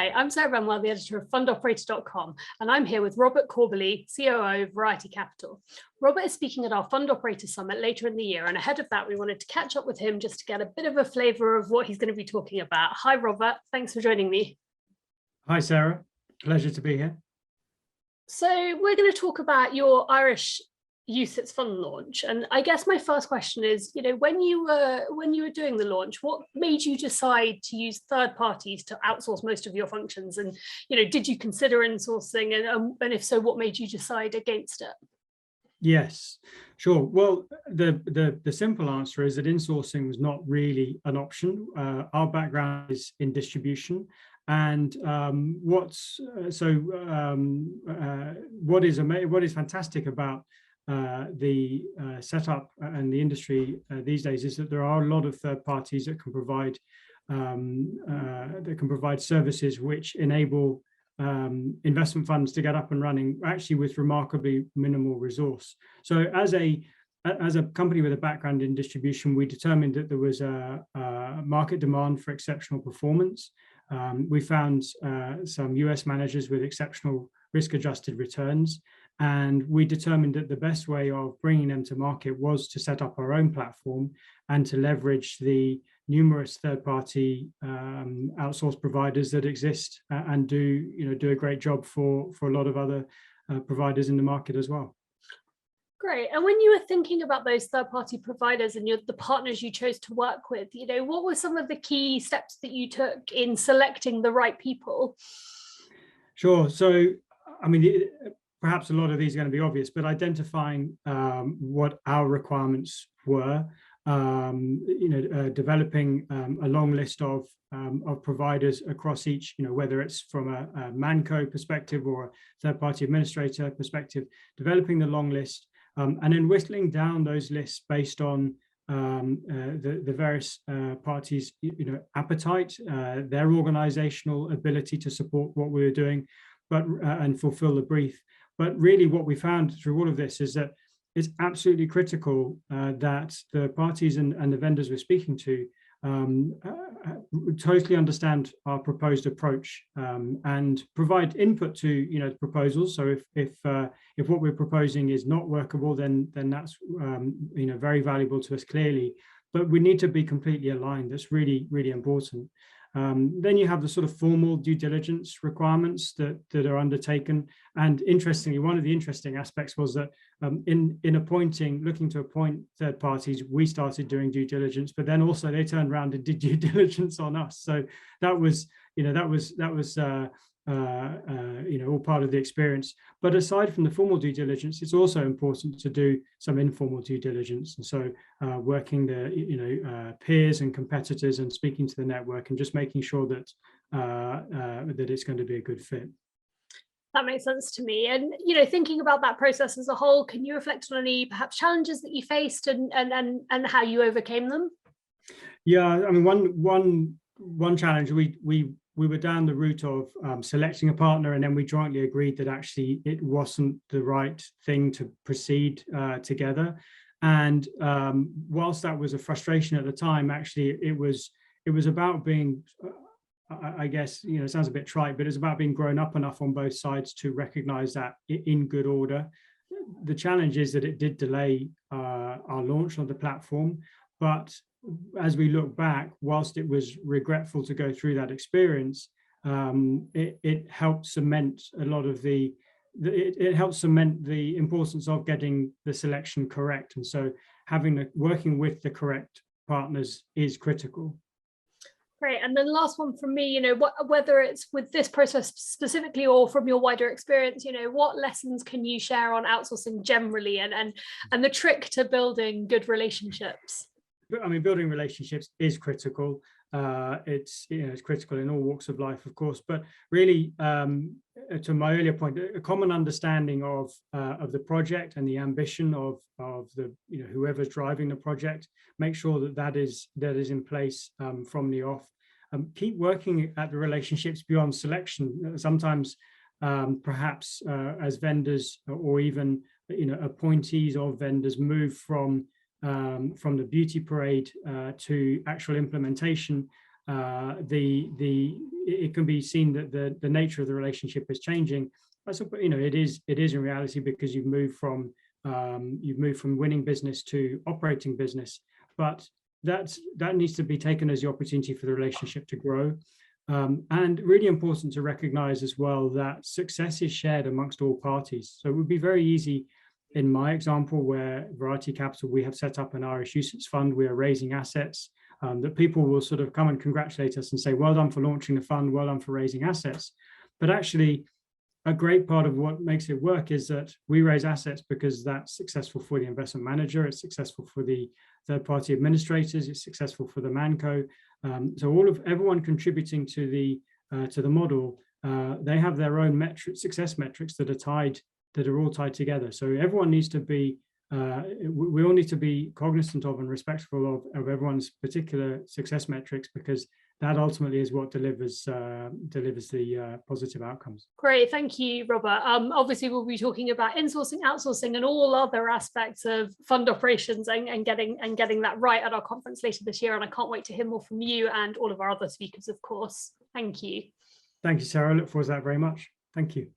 Hi, I'm Sarah Benwell, the editor of fundoperator.com, and I'm here with Robert Corbally, COO of Variety Capital. Robert is speaking at our Fund Operator Summit later in the year, and ahead of that, we wanted to catch up with him just to get a bit of a flavour of what he's going to be talking about. Hi, Robert. Thanks for joining me. Hi, Sarah. Pleasure to be here. So we're going to talk about your Irish UCITS fund launch, and I guess my first question is, when you were doing the launch, what made you decide to use third parties to outsource most of your functions? And did you consider insourcing, and if so, what made you decide against it? Yes, sure. Well, the simple answer is that insourcing was not really an option. Our background is in distribution. And what is fantastic about the setup and the industry these days is that there are a lot of third parties that can provide services which enable investment funds to get up and running actually with remarkably minimal resource. So as a company with a background in distribution, we determined that there was a market demand for exceptional performance. We found some US managers with exceptional risk-adjusted returns, and we determined that the best way of bringing them to market was to set up our own platform and to leverage the numerous third-party outsource providers that exist and do a great job for a lot of other providers in the market as well. Great. And when you were thinking about those third-party providers and the partners you chose to work with, what were some of the key steps that you took in selecting the right people? Sure. So, perhaps a lot of these are going to be obvious, but identifying what our requirements were, developing a long list of providers across each, whether it's from a Manco perspective or a third-party administrator perspective, developing the long list, and then whittling down those lists based on the various parties' appetite, their organizational ability to support what we were doing, and fulfill the brief. But really what we found through all of this is that it's absolutely critical that the parties and the vendors we're speaking to totally understand our proposed approach and provide input to proposals. So if what we're proposing is not workable, then that's very valuable to us clearly. But we need to be completely aligned. That's really, really important. Then you have the sort of formal due diligence requirements that are undertaken. And interestingly, one of the interesting aspects was that in looking to appoint third parties, we started doing due diligence, but then also they turned around and did due diligence on us. So that was all part of the experience. But aside from the formal due diligence, it's also important to do some informal due diligence. And so working the peers and competitors and speaking to the network and just making sure that that it's going to be a good fit. That makes sense to me. And thinking about that process as a whole, can you reflect on any perhaps challenges that you faced and how you overcame them? Yeah, one challenge we were down the route of selecting a partner, and then we jointly agreed that actually it wasn't the right thing to proceed together. And whilst that was a frustration at the time, actually it was about being, I guess, it sounds a bit trite, but it's about being grown up enough on both sides to recognize that in good order. The challenge is that it did delay our launch of the platform, but as we look back, whilst it was regretful to go through that experience, it helped cement a lot of it helped cement the importance of getting the selection correct. And so working with the correct partners is critical. Great. And then last one from me, whether it's with this process specifically or from your wider experience, what lessons can you share on outsourcing generally and the trick to building good relationships? Building relationships is critical. It's critical in all walks of life, of course, but really, to my earlier point, a common understanding of the project and the ambition of the whoever's driving the project. Make sure that is in place from the off. Keep working at the relationships beyond selection. Sometimes, perhaps as vendors or even appointees of vendors move from the beauty parade to actual implementation, it can be seen that the nature of the relationship is changing. It is in reality, because you've moved from winning business to operating business, but that needs to be taken as the opportunity for the relationship to grow. And really important to recognize as well that success is shared amongst all parties. So it would be very easy, in my example, where Variety Capital, we have set up an Irish UCITS fund, we are raising assets, that people will sort of come and congratulate us and say, well done for launching the fund, well done for raising assets. But actually, a great part of what makes it work is that we raise assets because that's successful for the investment manager, it's successful for the third-party administrators, it's successful for the manco. So everyone contributing to the model, they have their own success metrics that are all tied together. So everyone needs to be, we all need to be cognizant of and respectful of everyone's particular success metrics, because that ultimately is what delivers the positive outcomes. Great, thank you, Robert. Obviously, we'll be talking about insourcing, outsourcing, and all other aspects of fund operations and getting that right at our conference later this year. And I can't wait to hear more from you and all of our other speakers, of course. Thank you. Thank you, Sarah. I look forward to that very much. Thank you.